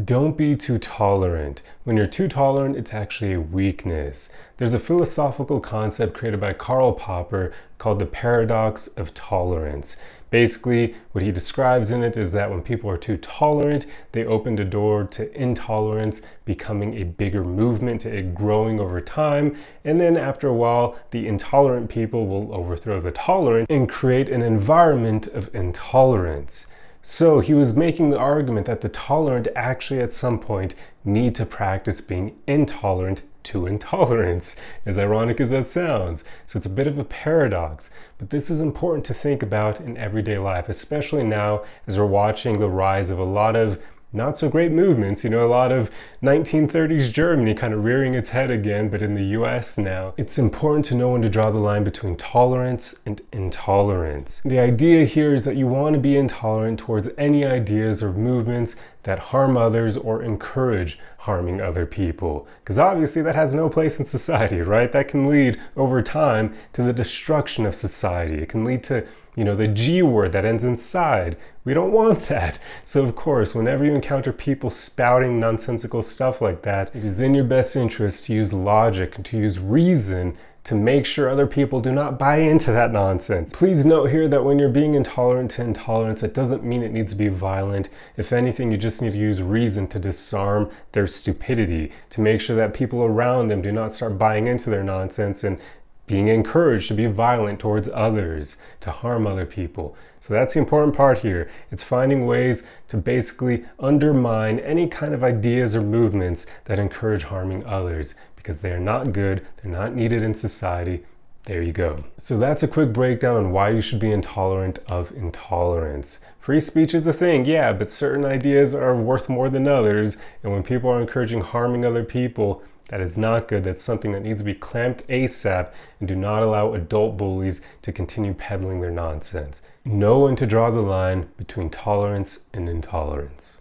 Don't be too tolerant. When you're too tolerant, it's actually a weakness. There's a philosophical concept created by Karl Popper called the paradox of tolerance. Basically, what he describes in it is that when people are too tolerant, they open the door to intolerance becoming a bigger movement, to it growing over time. And then after a while, the intolerant people will overthrow the tolerant and create an environment of intolerance. So he was making the argument that the tolerant actually at some point need to practice being intolerant to intolerance, as ironic as that sounds. So it's a bit of a paradox, but this is important to think about in everyday life, especially now as we're watching the rise of a lot of not so great movements, a lot of 1930s Germany kind of rearing its head again, but in the US now. It's important to know when to draw the line between tolerance and intolerance. The idea here is that you want to be intolerant towards any ideas or movements that harm others or encourage harming other people. Because obviously that has no place in society, right? That can lead over time to the destruction of society. It can lead to the G word that ends in side. We don't want that. So of course, whenever you encounter people spouting nonsensical stuff like that, it is in your best interest to use logic and to use reason to make sure other people do not buy into that nonsense. Please note here that when you're being intolerant to intolerance, it doesn't mean it needs to be violent. If anything, you just need to use reason to disarm their stupidity, to make sure that people around them do not start buying into their nonsense and being encouraged to be violent towards others, to harm other people. So that's the important part here. It's finding ways to basically undermine any kind of ideas or movements that encourage harming others, because they are not good, they're not needed in society. There you go. So that's a quick breakdown on why you should be intolerant of intolerance. Free speech is a thing, yeah, but certain ideas are worth more than others, and when people are encouraging harming other people, that is not good. That's something that needs to be clamped ASAP, and do not allow adult bullies to continue peddling their nonsense. Know when to draw the line between tolerance and intolerance.